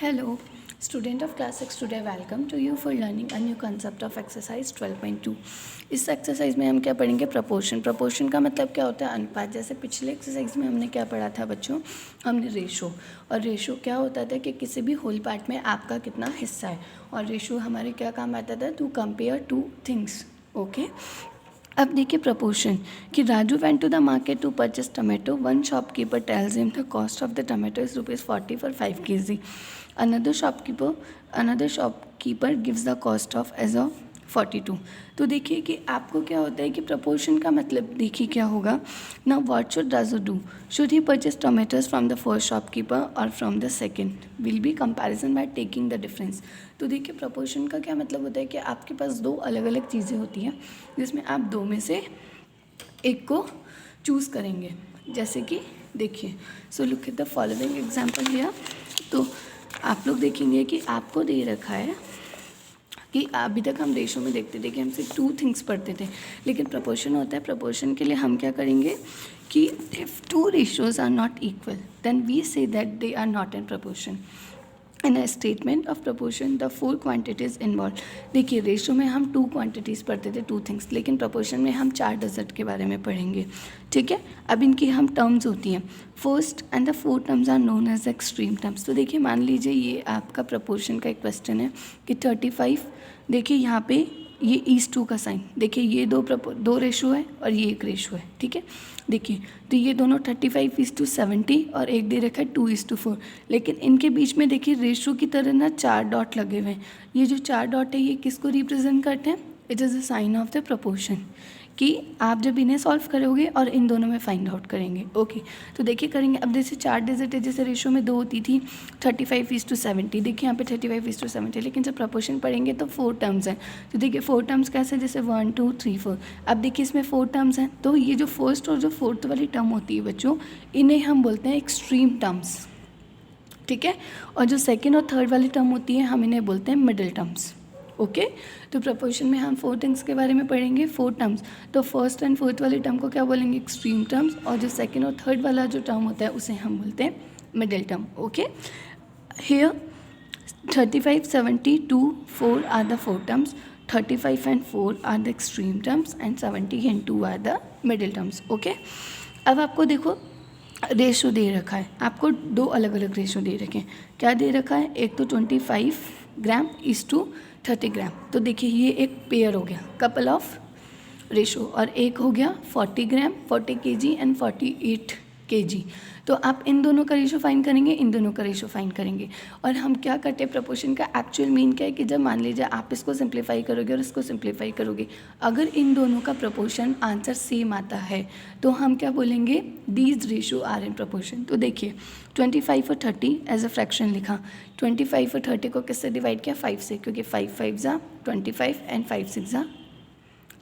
Hello, student of class 6. Today welcome to you for learning a new concept of exercise 12.2. इस exercise में हम क्या पढ़ेंगे? Proportion. Proportion का मतलब क्या होता है? अनुपात. जैसे पिछले एक्सरसाइज में हमने क्या पढ़ा था बच्चों? हमने रेशो. और रेशो क्या होता था कि किसी भी होल पार्ट में आपका कितना हिस्सा है. और रेशो हमारे क्या काम आता था? To compare two things. Okay. अब देखिए प्रपोर्शन कि Raju went to the market to purchase tomato. One shopkeeper tells him the cost of the tomato is ₹40 for 5 kg. Another shopkeeper gives the cost of as of 42. तो देखिए कि आपको क्या होता है कि प्रपोर्शन का मतलब देखिए क्या होगा. Now what should Raju do? Should he purchase tomatoes from the first shopkeeper और from the second? Will be comparison by taking the difference. तो देखिए प्रपोर्शन का क्या मतलब होता है कि आपके पास दो अलग अलग चीज़ें होती हैं जिसमें आप दो में से एक को चूज़ करेंगे. जैसे कि देखिए, so look at the following example here. तो आप लोग देखेंगे कि आपको दे रखा है कि अभी तक हम रेशो में देखते थे कि हम सिर्फ 2 थिंग्स पढ़ते थे, लेकिन प्रपोर्शन होता है. प्रपोर्शन के लिए हम क्या करेंगे कि if 2 ratios are not equal then we say that they are not in proportion. In a statement of proportion the 4 quantities involve. देखिए रेशो में हम 2 क्वांटिटीज़ पढ़ते थे, 2 थिंग्स, लेकिन प्रपोर्शन में हम 4 डेजर्ट के बारे में पढ़ेंगे. ठीक है. अब इनकी हम टर्म्स होती हैं. First and the 4 terms are known as extreme terms. तो देखिए मान लीजिए ये आपका प्रपोर्शन का एक क्वेश्चन है कि 35. देखिए यहाँ पे ये ईस टू का साइन. देखिए ये दो रेशो है और ये एक रेशो है. ठीक है. देखिए तो ये दोनों 35:70 और एक दे रखा है 2:4. लेकिन इनके बीच में देखिए रेशो की तरह ना 4 डॉट लगे हुए हैं. ये जो 4 डॉट है ये किसको रिप्रेजेंट करते हैं? It is a sign of the proportion कि आप जब इन्हें सॉल्व करोगे और इन दोनों में फाइंड आउट करेंगे. ओके. तो देखिए करेंगे. अब जैसे 4 डिजिट है, जैसे रेशो में 2 होती थी 35:70. देखिए यहाँ पे 35:70, लेकिन जब प्रपोर्शन पढ़ेंगे तो 4 टर्म्स हैं. तो देखिए 4 टर्म्स कैसे? जैसे 1 2 3 4. अब देखिए इसमें 4 टर्म्स हैं, तो ये जो फर्स्ट और जो फोर्थ वाली टर्म होती है बच्चों, इन्हें हम बोलते हैं एक्सट्रीम टर्म्स. ठीक है. और जो सेकेंड और थर्ड वाली टर्म होती है हम इन्हें बोलते हैं मिडिल टर्म्स. ओके. तो प्रपोर्शन में हम 4 थिंग्स के बारे में पढ़ेंगे, 4 टर्म्स. तो फर्स्ट एंड फोर्थ वाली टर्म को क्या बोलेंगे? Extreme terms. और जो सेकेंड और थर्ड वाला जो टर्म होता है उसे हम बोलते हैं middle term. Okay. Here 35 70 2 4 are the 4 terms. 35 and 4 are the extreme terms and 70 and 2 are the middle terms. Okay. अब आपको देखो रेशो दे रखा है. आपको 2 अलग अलग रेशो दे रखे हैं. क्या दे रखा है? एक तो 25 ग्राम इज टू 30 ग्राम. तो देखिए ये एक पेयर हो गया, कपल ऑफ रेशो. और एक हो गया 40 ग्राम 40 kg एंड 48 kg. तो आप इन दोनों का रेशो फाइंड करेंगे, इन दोनों का रेशो फाइंड करेंगे. और हम क्या करते हैं, प्रपोर्शन का एक्चुअल मीन क्या है कि जब मान लीजिए आप इसको सिंप्लीफाई करोगे और इसको सिंप्लीफाई करोगे, अगर इन दोनों का प्रपोर्शन आंसर सेम आता है तो हम क्या बोलेंगे? These ratio are in proportion. तो देखिए 25 और 30 एज अ फ्रैक्शन लिखा. 25 और 30 को किससे डिवाइड किया? 5 से, क्योंकि 5 5 ज़ा 25 एंड 5 6 ज़ा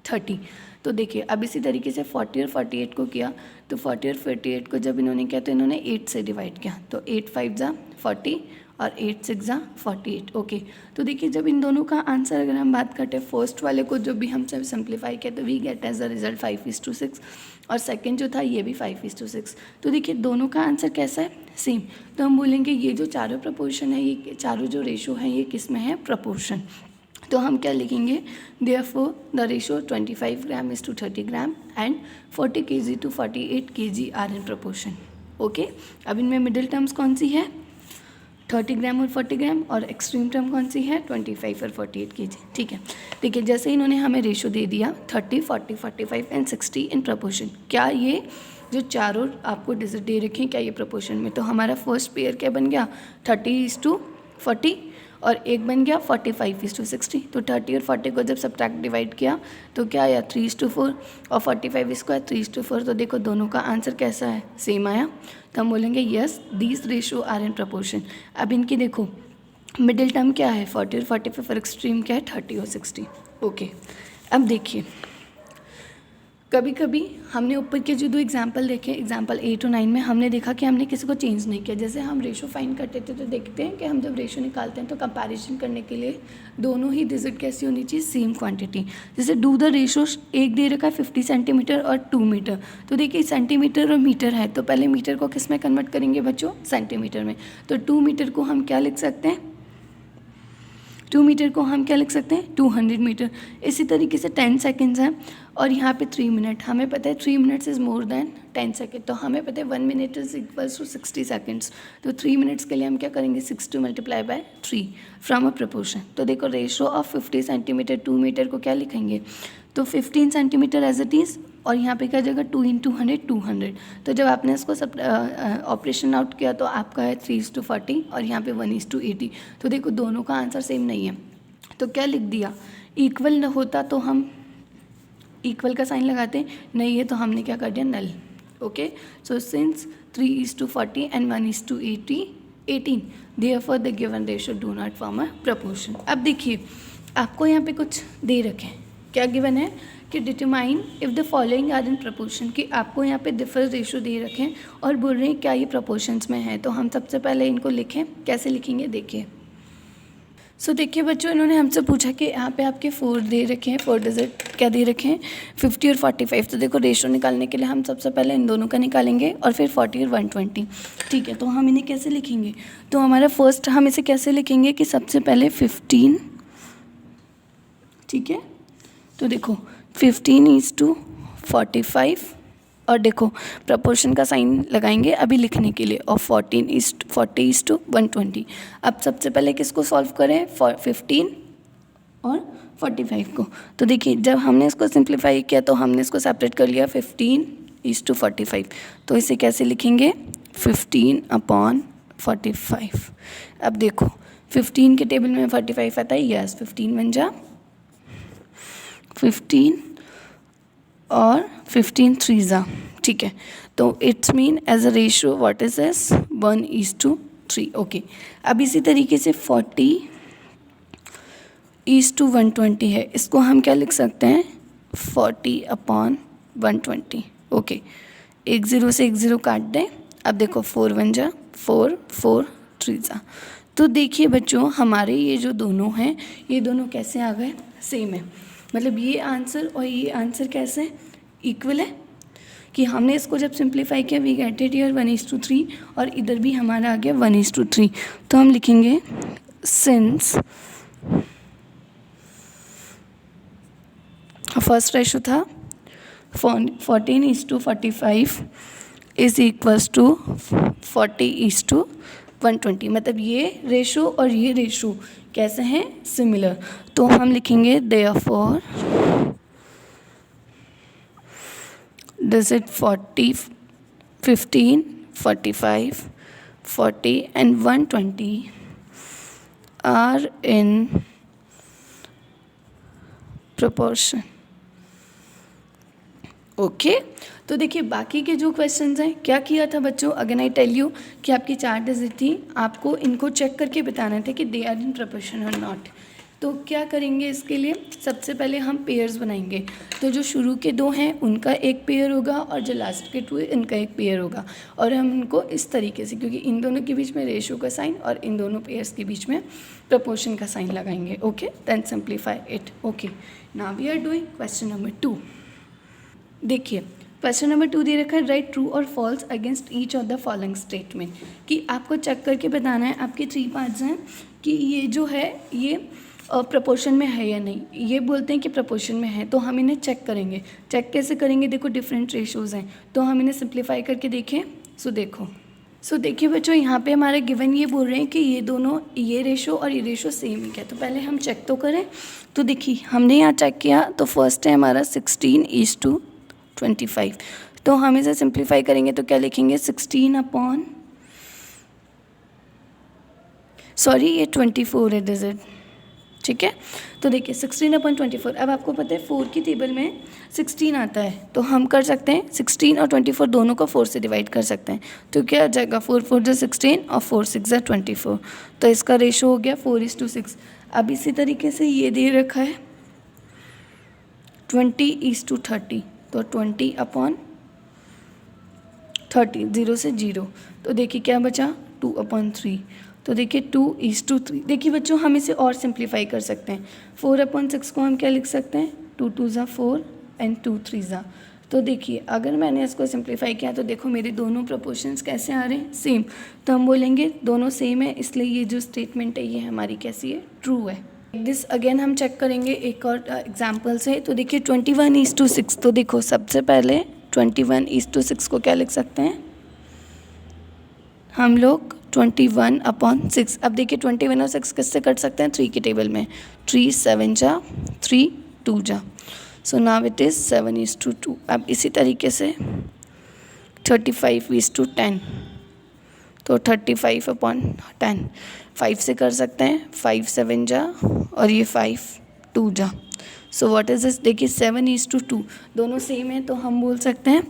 30. तो देखिए अब इसी तरीके से 40 और 48 को किया. तो 40 और 48 को जब इन्होंने किया तो इन्होंने 8 से डिवाइड किया. तो 8 5 ज़ा 40 और 8 6 ज़ा 48. ओके. तो देखिए जब इन दोनों का आंसर अगर हम बात करते हैं, फर्स्ट वाले को जो भी हम सब सिंप्लीफाई किया तो we get as a result 5:6. और सेकेंड जो था ये भी 5:6. तो देखिए दोनों का आंसर कैसा है? सेम. तो हम बोलेंगे ये जो चारों प्रपोर्शन है, ये चारों जो रेशो हैं ये किस में है? प्रपोर्शन. तो हम क्या लिखेंगे? Therefore the ratio 25 gram is to 30 gram and 40 kg to 48 kg are in proportion. Okay. अब इनमें मिडिल टर्म्स कौन सी है? 30 ग्राम और 40 ग्राम. और एक्सट्रीम टर्म कौन सी है? 25 और 48 kg. ठीक है. देखिए जैसे इन्होंने हमें रेशो दे दिया 30 40 45 एंड 60 इन प्रपोर्शन. क्या ये जो चारों आपको डिजिट दे रखे हैं क्या ये प्रपोर्शन में? तो हमारा फर्स्ट पेयर क्या बन गया? 30:40 और एक बन गया 45:60. तो 30 और 40 को जब सब्ट्रैक्ट डिवाइड किया तो क्या आया? 3:4. और 45 इसको है 3:4. तो देखो दोनों का आंसर कैसा है? सेम आया. तो हम बोलेंगे yes these ratio are in proportion. अब इनकी देखो मिडिल टर्म क्या है? 40 और 45 और एक्सट्रीम क्या है? 30 और 60. ओके. अब देखिए कभी कभी हमने ऊपर के जो 2 एग्जाम्पल देखे, एग्जाम्पल 8 और 9 में हमने देखा कि हमने किसी को चेंज नहीं किया। जैसे हम रेशो फाइंड करते थे तो देखते हैं कि हम जब रेशो निकालते हैं तो कंपैरिजन करने के लिए दोनों ही डिजिट कैसी होनी चाहिए, सेम क्वांटिटी। जैसे डू द रेशो, एक दे रखा है 50 सेंटीमीटर और 2 मीटर, तो देखिए सेंटीमीटर और मीटर है, तो पहले मीटर को किस में कन्वर्ट करेंगे बच्चों, सेंटीमीटर में। तो 2 मीटर को हम क्या लिख सकते हैं, 2 मीटर को हम क्या लिख सकते हैं, 200 मीटर। इसी तरीके से 10 सेकेंड्स हैं और यहाँ पे 3 मिनट, हमें पता है 3 minutes is more than 10 second, तो हमें पता है 1 minute is equals to 60 seconds. तो 3 मिनट्स के लिए हम क्या करेंगे, 60 multiply by 3 from a proportion. तो देखो रेशो ऑफ 50 सेंटीमीटर 2 मीटर को क्या लिखेंगे, तो 15 सेंटीमीटर एज इट इज़, और यहाँ पे क्या जगह 2 × 100 200। तो जब आपने इसको सब ऑपरेशन आउट किया तो आपका है 3:40 और यहाँ पे 1:80। तो देखो दोनों का आंसर सेम नहीं है, तो क्या लिख दिया, इक्वल होता तो हम इक्वल का साइन लगाते, नहीं है तो हमने क्या कर दिया, नल। Okay, so since 3:40 and 1:80 18, therefore the given ratio do not form a proportion. अब देखिए आपको यहाँ पे कुछ दे रखे हैं, क्या गिवन है कि determine if the following are in proportion, कि आपको यहाँ पे डिफरेंस रेशो दे रखे हैं और बोल रहे हैं क्या ये प्रपोर्शंस में है। तो हम सबसे पहले इनको लिखें, कैसे लिखेंगे देखिए। सो देखिए बच्चों, इन्होंने हमसे पूछा कि यहाँ पे आपके 4 दे रखे हैं, 4 डिजिट क्या दे रखे हैं, 50 और 45। तो देखो रेशो निकालने के लिए हम सबसे पहले इन दोनों का निकालेंगे और फिर 40 और 120। ठीक है, तो हम इन्हें कैसे लिखेंगे, तो हमारा फर्स्ट हम इसे कैसे लिखेंगे कि सबसे पहले 15, ठीक है, तो देखो 15:45 और देखो प्रपोर्शन का साइन लगाएंगे अभी लिखने के लिए, और 40:120। अब सबसे पहले किसको सॉल्व करें, 15 और 45 को। तो देखिए जब हमने इसको सिंप्लीफाई किया तो हमने इसको सेपरेट कर लिया 15:45। तो इसे कैसे लिखेंगे, 15/45। अब देखो 15 के टेबल में 45 आता है, यस 15 बन जा 15 और 15 3 ठीक है। तो it's mean as a ratio what is this, 1:3। Okay, अब इसी तरीके से 40:120 है, इसको हम क्या लिख सकते हैं, 40/120। ओके, 1 0 से 1 0 काट दें। अब देखो 4 1 जा 4 4 3 तो देखिए बच्चों हमारे ये जो दोनों हैं ये दोनों कैसे आ गए, सेम है। मतलब ये आंसर और ये आंसर कैसे इक्वल है कि हमने इसको जब सिंप्लीफाई किया वी गेट इट हियर 1:3 और इधर भी हमारा आ गया 1:3। तो हम लिखेंगे सिंस फर्स्ट रेशो था 14:45 इज इक्वल्स टू 40:120। मतलब ये रेशो और ये रेशो कैसे हैं, सिमिलर। तो हम लिखेंगे therefore digit 40 15 45 40 and 120 are in proportion। Okay तो देखिए बाकी के जो क्वेश्चंस हैं क्या किया था बच्चों, अगेन आई टेल यू कि आपकी 4 डिजिट थी, आपको इनको चेक करके बताना था कि दे आर इन प्रोपोर्शन और नॉट। तो क्या करेंगे इसके लिए, सबसे पहले हम पेयर्स बनाएंगे। तो जो शुरू के 2 हैं उनका एक पेयर होगा और जो लास्ट के 2 है इनका एक पेयर होगा। और हम इनको इस तरीके से, क्योंकि इन दोनों के बीच में रेशो का साइन और इन दोनों पेयर्स के बीच में प्रपोर्शन का साइन लगाएंगे। Okay, then simplify it. Okay, now we are doing question number 2। देखिए क्वेश्चन नंबर 2 दे रखा है राइट ट्रू और false against each of the following statement, कि आपको चेक करके बताना है। आपके 3 पार्ट्स हैं कि ये जो है ये प्रपोर्शन में है या नहीं। ये बोलते हैं कि प्रपोर्शन में है तो हम इन्हें चेक करेंगे। चेक कैसे करेंगे, देखो डिफरेंट रेशोज़ हैं तो हम इन्हें सिंप्लीफाई करके देखें। सो देखिए बच्चों यहाँ पे हमारे गिवन ये बोल रहे हैं कि ये दोनों ये रेशो और ये रेशो सेम ही है। तो पहले हम चेक तो करें। तो देखिए हमने यहाँ चेक किया तो फर्स्ट है हमारा 16:25। तो हम इसे सिंप्लीफाई करेंगे तो क्या लिखेंगे, 24 है डिजिट, ठीक है। तो देखिए 16/24। अब आपको पता है 4 की टेबल में 16 आता है तो हम कर सकते हैं 16 और 24 दोनों को 4 से डिवाइड कर सकते हैं। तो क्या आ जाएगा, 4 4 जो 16 और 4 6 जो 24। तो इसका रेशो हो गया 4:6। अब इसी तरीके से ये दे रखा है 20:30। तो 20/30, 0 से 0, तो देखिए क्या बचा 2/3, तो देखिए 2:3। देखिए बच्चों हम इसे और सिंप्लीफाई कर सकते हैं। 4/6 को हम क्या लिख सकते हैं, 2 2 ज़ा 4 एंड 2 3 ज़ा। तो देखिए अगर मैंने इसको सिंप्लीफाई किया तो देखो मेरे दोनों प्रोपोर्शंस कैसे आ रहे हैं, सेम। तो हम बोलेंगे दोनों सेम है, इसलिए ये जो स्टेटमेंट है ये हमारी कैसी है, ट्रू है। दिस अगेन हम चेक करेंगे एक और एग्जाम्पल से। तो देखिए 21:6, तो देखो सबसे पहले 21:6 को क्या लिख सकते हैं हम लोग, 21/6। अब देखिए 21 और 6 किससे कट सकते हैं, 3 के टेबल में, 3 7 जा, 3 2 जा, सो नाउ इट इज़ 7:2। अब इसी तरीके से 35:10, तो 35/10 5 से कर सकते हैं, 5 7 जा और ये 5 2 जा, सो व्हाट इज दिस, देखिए 7:2, दोनों सेम है तो हम बोल सकते हैं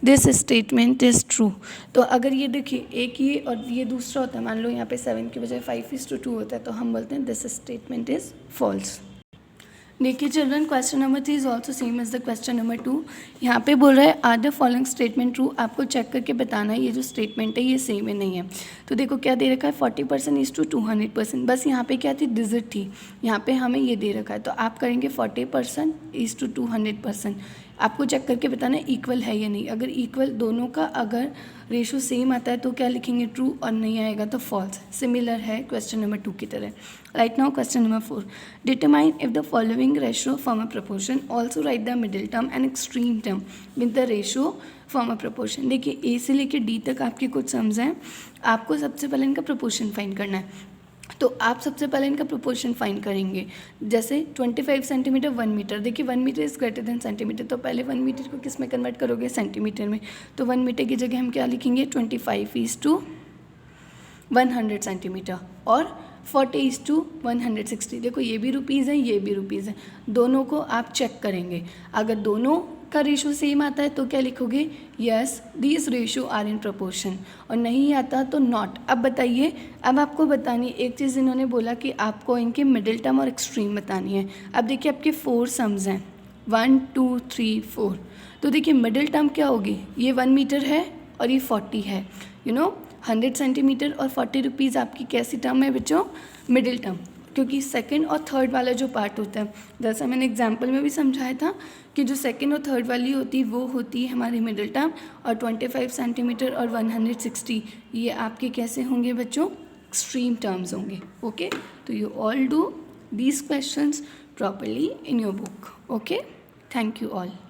दिस स्टेटमेंट इज़ ट्रू। तो अगर ये देखिए एक ये और ये दूसरा होता है, मान लो यहाँ पे 7 की बजाय 5:2 होता है, तो हम बोलते हैं दिस स्टेटमेंट इज़ फॉल्स। देखिए children, question number 3 is also same as the question number 2। यहाँ पे बोल रहा है are the following statement true. आपको चेक करके बताना है ये जो स्टेटमेंट है ये सेम है नहीं है। तो देखो क्या दे रखा है, 40% इज टू 200%, बस यहाँ पे क्या थी, डिजिट थी, यहाँ पे हमें ये दे रखा है, तो आप करेंगे 40% इज टू 200%। आपको चेक करके बताना है इक्वल है या नहीं। अगर इक्वल दोनों का अगर रेशो सेम आता है तो क्या लिखेंगे, ट्रू, और नहीं आएगा तो फॉल्स। सिमिलर है क्वेश्चन नंबर 2 की तरह। Right now question number 4, determine if the following ratio form a proportion, also right the middle term and extreme term with the ratio form a proportion. देखिए ए से लेकर डी तक आपके कुछ sums हैं, आपको सबसे पहले इनका प्रपोर्शन फाइंड करना है। तो आप सबसे पहले इनका प्रोपोर्शन फाइंड करेंगे। जैसे 25 सेंटीमीटर 1 मीटर, देखिए 1 meter is greater than centimeter, तो पहले 1 मीटर को किस में कन्वर्ट करोगे, सेंटीमीटर में। तो 1 मीटर की जगह हम क्या लिखेंगे, 25:100 सेंटीमीटर, और 40:160। देखो ये भी रुपीज़ है, ये भी रुपीज़ है, दोनों को आप चेक करेंगे। अगर दोनों का रेशो सेम आता है तो क्या लिखोगे, yes these ratio are in proportion, और नहीं आता तो नॉट। अब बताइए, अब आपको बतानी एक चीज़, इन्होंने बोला कि आपको इनके मिडिल टर्म और एक्सट्रीम बतानी है। अब देखिए आपके 4 सम्स हैं, 1 2 3 4, तो देखिए मिडिल टर्म क्या होगी, ये 1 मीटर है और ये 40 है, 100 सेंटीमीटर और 40 रुपीज़ आपकी कैसी टर्म है बच्चों, मिडिल टर्म। क्योंकि सेकंड और थर्ड वाला जो पार्ट होता है, जैसा मैंने एग्जांपल में भी समझाया था कि जो सेकंड और थर्ड वाली होती है वो होती है हमारी मिडिल टर्म, और 25 सेंटीमीटर और 160 ये आपके कैसे होंगे बच्चों, एक्सट्रीम टर्म्स होंगे। ओके, तो you all do these questions properly in your book. Okay, thank you all.